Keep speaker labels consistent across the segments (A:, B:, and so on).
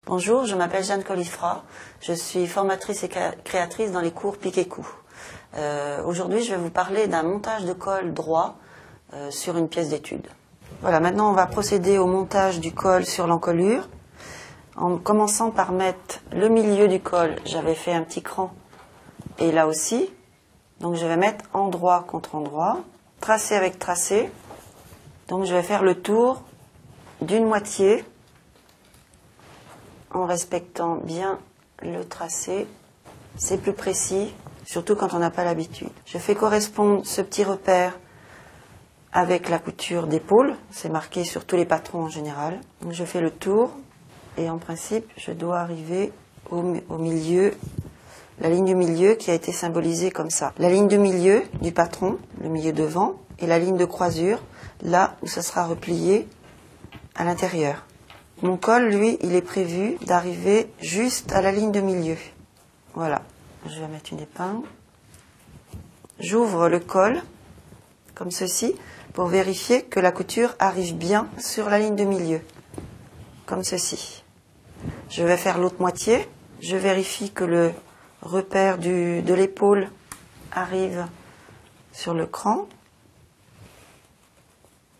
A: Bonjour, je m'appelle Jeanne Colifra, je suis formatrice et créatrice dans les cours Pic et Coup. Aujourd'hui, je vais vous parler d'un montage de col droit sur une pièce d'étude. Voilà, maintenant on va procéder au montage du col sur l'encolure, en commençant par mettre le milieu du col. J'avais fait un petit cran, et là aussi, donc je vais mettre endroit contre endroit, tracé avec tracé. Donc je vais faire le tour d'une moitié, en respectant bien le tracé. C'est plus précis, surtout quand on n'a pas l'habitude. Je fais correspondre ce petit repère avec la couture d'épaule. C'est marqué sur tous les patrons en général. Donc je fais le tour et en principe, je dois arriver au milieu, la ligne du milieu qui a été symbolisée comme ça. La ligne de milieu du patron, le milieu devant, et la ligne de croisure, là où ça sera replié à l'intérieur. Mon col, lui, il est prévu d'arriver juste à la ligne de milieu. Voilà, je vais mettre une épingle. J'ouvre le col, comme ceci, pour vérifier que la couture arrive bien sur la ligne de milieu. Comme ceci. Je vais faire l'autre moitié. Je vérifie que le repère de l'épaule arrive sur le cran.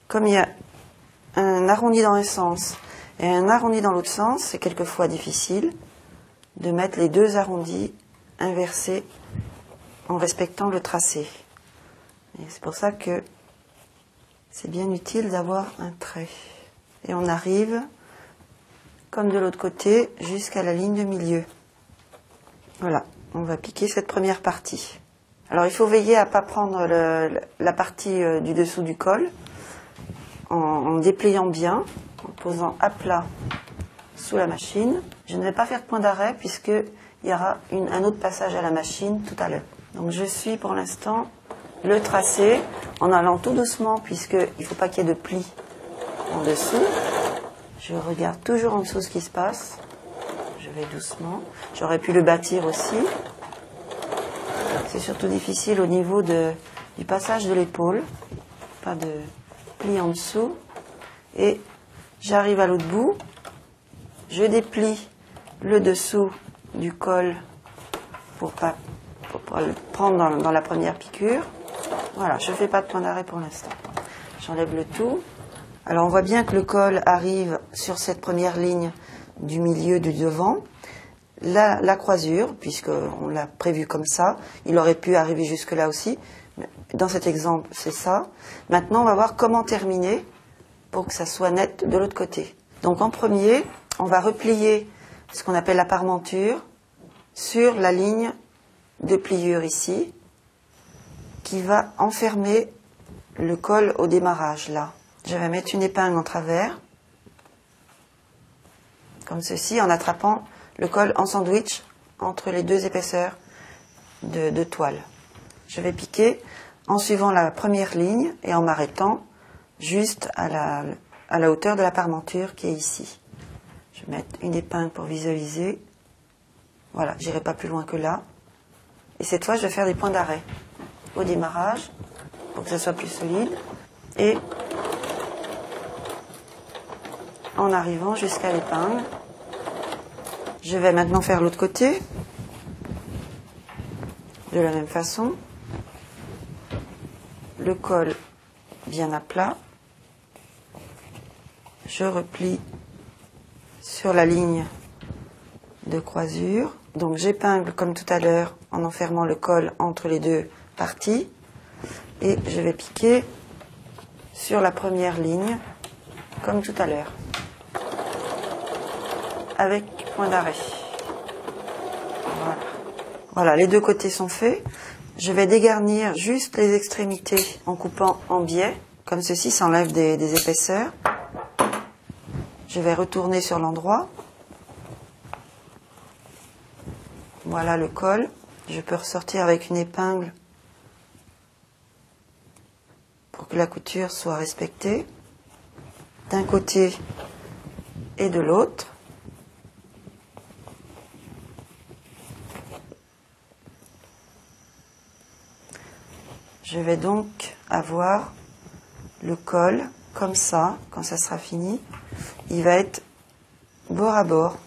A: Comme il y a un arrondi dans un sens et un arrondi dans l'autre sens, c'est quelquefois difficile de mettre les deux arrondis inversés en respectant le tracé. Et c'est pour ça que c'est bien utile d'avoir un trait. Et on arrive, comme de l'autre côté, jusqu'à la ligne de milieu. Voilà, on va piquer cette première partie. Alors il faut veiller à ne pas prendre la partie du dessous du col, en dépliant bien, en posant à plat sous la machine. Je ne vais pas faire de point d'arrêt puisqu'il y aura un autre passage à la machine tout à l'heure. Donc je suis pour l'instant le tracé en allant tout doucement puisqu'il ne faut pas qu'il y ait de plis en dessous. Je regarde toujours en dessous ce qui se passe. Je vais doucement. J'aurais pu le bâtir aussi. C'est surtout difficile au niveau du passage de l'épaule. Pas de pli en dessous. Et j'arrive à l'autre bout. Je déplie le dessous du col pour le prendre dans la première piqûre. Voilà, je ne fais pas de point d'arrêt pour l'instant. J'enlève le tout. Alors on voit bien que le col arrive sur cette première ligne du milieu du devant. La croisure, puisqu'on l'a prévu comme ça, il aurait pu arriver jusque là aussi. Dans cet exemple, c'est ça. Maintenant, on va voir comment terminer pour que ça soit net de l'autre côté. Donc en premier, on va replier ce qu'on appelle la parmenture sur la ligne de pliure ici, qui va enfermer le col au démarrage, là. Je vais mettre une épingle en travers, comme ceci, en attrapant le col en sandwich entre les deux épaisseurs de toile. Je vais piquer en suivant la première ligne et en m'arrêtant juste à la hauteur de la parmenture qui est ici. Je vais mettre une épingle pour visualiser. Voilà, j'irai pas plus loin que là. Et cette fois, je vais faire des points d'arrêt au démarrage pour que ça soit plus solide. Et en arrivant jusqu'à l'épingle. Je vais maintenant faire l'autre côté. De la même façon. Le col bien à plat. Je replie sur la ligne de croisure. Donc j'épingle comme tout à l'heure en enfermant le col entre les deux parties. Et je vais piquer sur la première ligne comme tout à l'heure. Avec point d'arrêt. Voilà. Voilà, les deux côtés sont faits. Je vais dégarnir juste les extrémités en coupant en biais. Comme ceci, ça enlève des épaisseurs. Je vais retourner sur l'endroit. Voilà le col. Je peux ressortir avec une épingle pour que la couture soit respectée d'un côté et de l'autre. Je vais donc avoir le col comme ça, quand ça sera fini. Il va être bord à bord.